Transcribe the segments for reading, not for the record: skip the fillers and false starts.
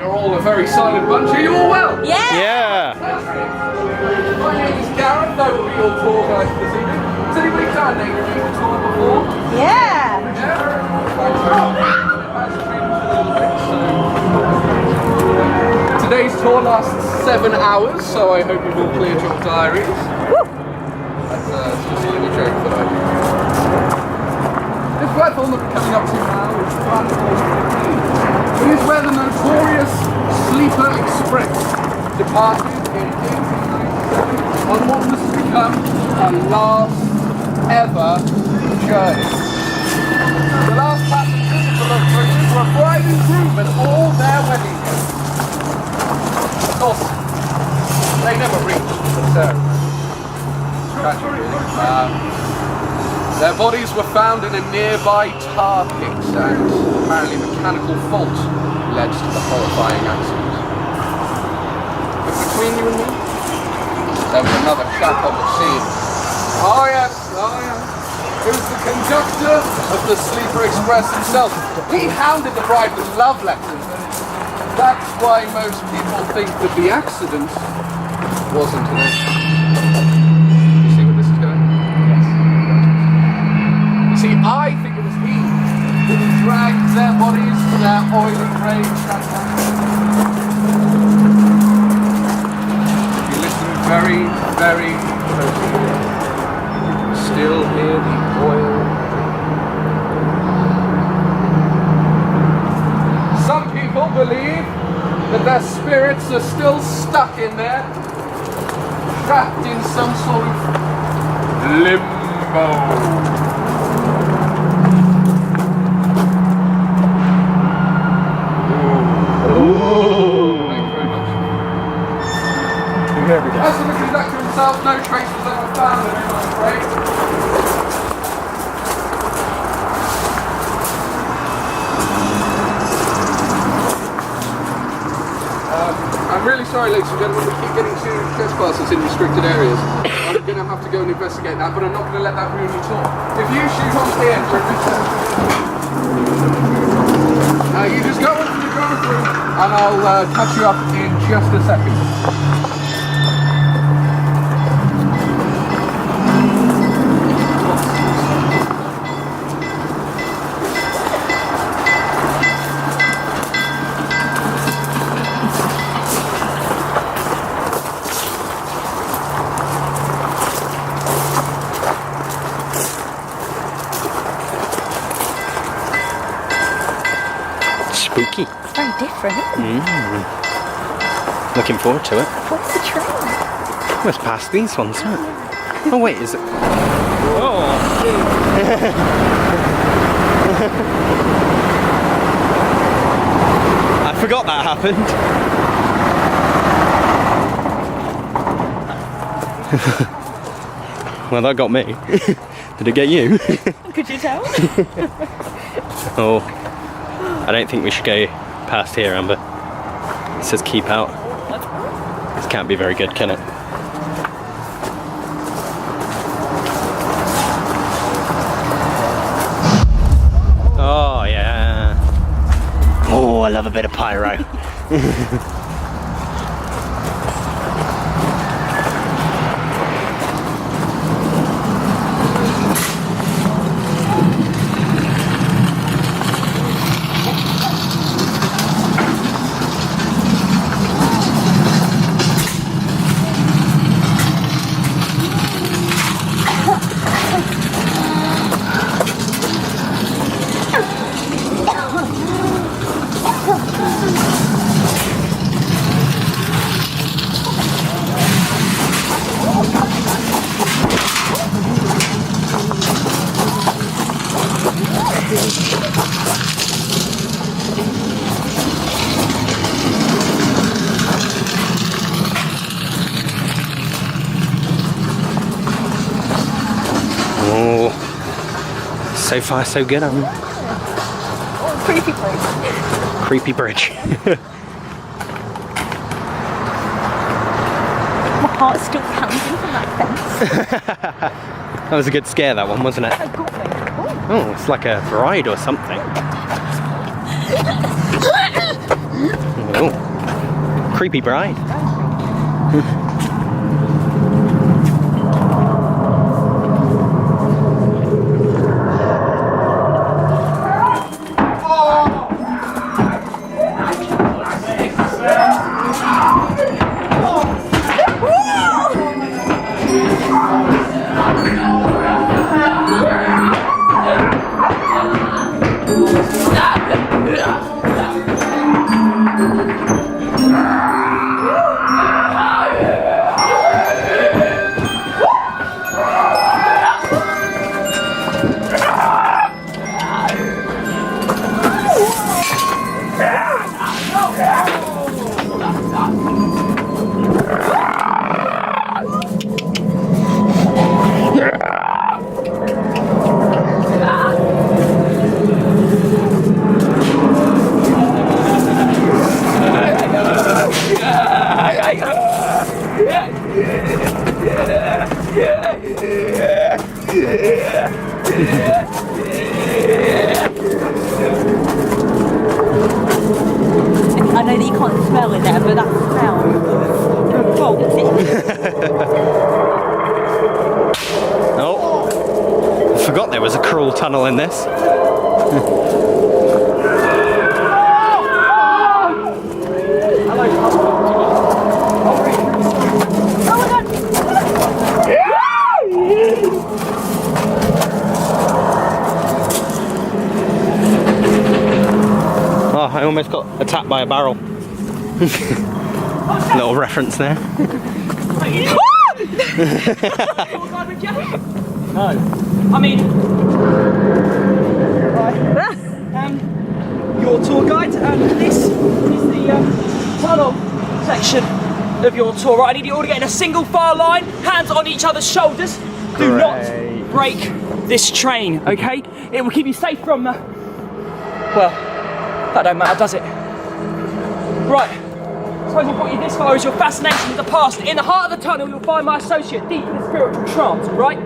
You're all a very silent bunch. Are you all well? Yeah! My name is Gareth. I will be your tour guide for this evening. Has anybody done a Dream tour before? Yeah! Today's tour lasts 7 hours, so I hope you've all cleared your diaries. That's just a little joke that I do. This platform that we're coming up to now is platform 15. It is where the notorious Sleeper Express departed in 1897 on what was to become our last ever journey. The last passengers of the locomotive were a bride and groom and all their wedding guests. Of course, they never reached the ceremony. Tragic, really. Their bodies were found in a nearby tar pit, and apparently mechanical fault led to the horrifying accident. But between you and me, there was another chap on the scene. Oh yes. It was the conductor of the Sleeper Express himself. He hounded the bride with love letters. That's why most people think that the accident wasn't an accident. You see where this is going? Yes. You see, I think it was he who dragged their bodies to their oily graves that night. If you listen very, very closely, you still hear the oil. Some people believe that their spirits are still stuck in there, trapped in some sort of limbo. As for the conductor himself, no trace was ever found of him, I'm afraid. I'm really sorry, ladies and gentlemen, we keep getting serious trespassers in restricted areas. I'm going to have to go and investigate that, but I'm not going to let that ruin your tour. If you shoot on here for a you just go into the drama room, and I'll catch you up in just a second. Spooky. It's very different. Looking forward to it. What's the train? Well, it's past these ones, isn't it? Oh wait, is it? Oh! I forgot that happened. Well, that got me. Did it get you? Could you tell? Oh. I don't think we should go past here, Amber. It says keep out. This can't be very good, can it? Oh, yeah. Oh, I love a bit of pyro. So far, so good. Creepy bridge. Creepy bridge. My heart's still pounding from that fence. That was a good scare, that one, wasn't it? Oh, it's like a bride or something. Oh, creepy bride. I know that you can't smell in there, but that smell revolts it. Oh, I forgot there was a cruel tunnel in this. Oh, I almost got attacked by a barrel. Little reference there. No. I mean, your tour guide, and this is the tunnel section of your tour. Right, I need you all to get in a single file line, hands on each other's shoulders. Do not break this train, okay? It will keep you safe from, well, that don't matter, does it? Right, I suppose what brought you this far is your fascination with the past. In the heart of the tunnel, you'll find my associate deep in a spiritual trance, right?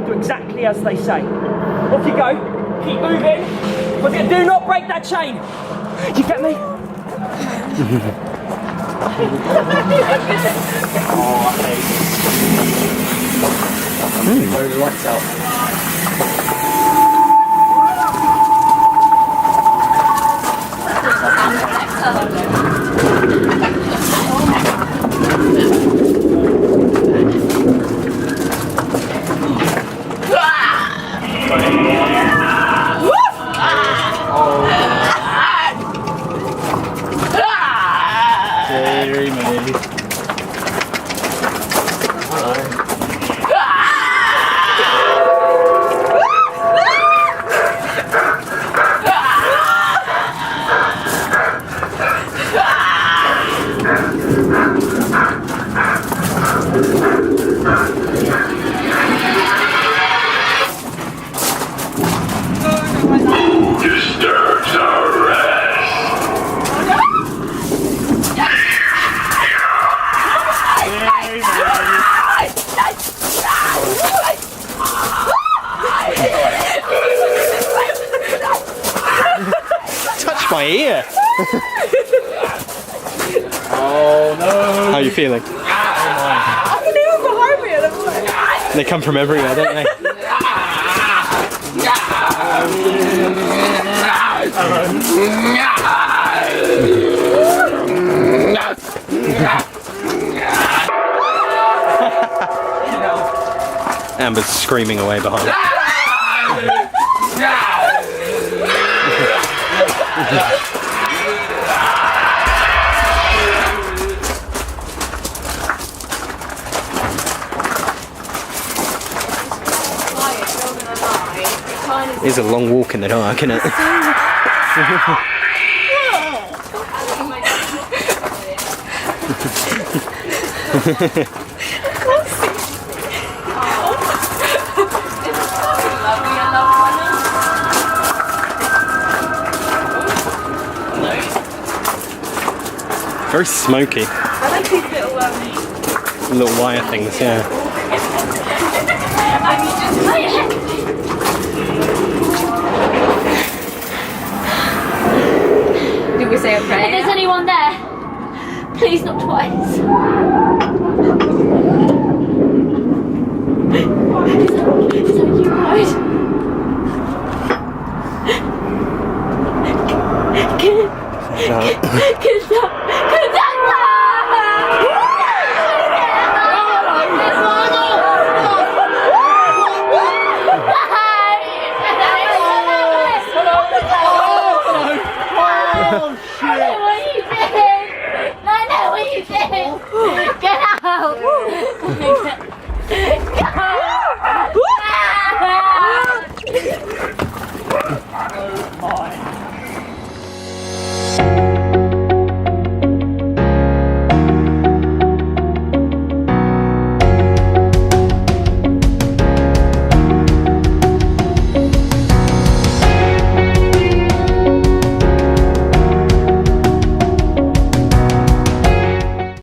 Do exactly as they say. Off you go, keep moving, but do not break that chain. You get me? Blow the lights out. Very maybe. Disturbs our rest. Touch my ear. Oh no. How are you feeling? I can hear them behind me and I'm like... They come from everywhere, don't they? Amber's screaming away behind. It's a long walk in the dark, isn't it? Very smoky. I like these Little wire things, yeah. Did we say a prayer? If there's anyone there, Please, not twice. Is that you guys? Can that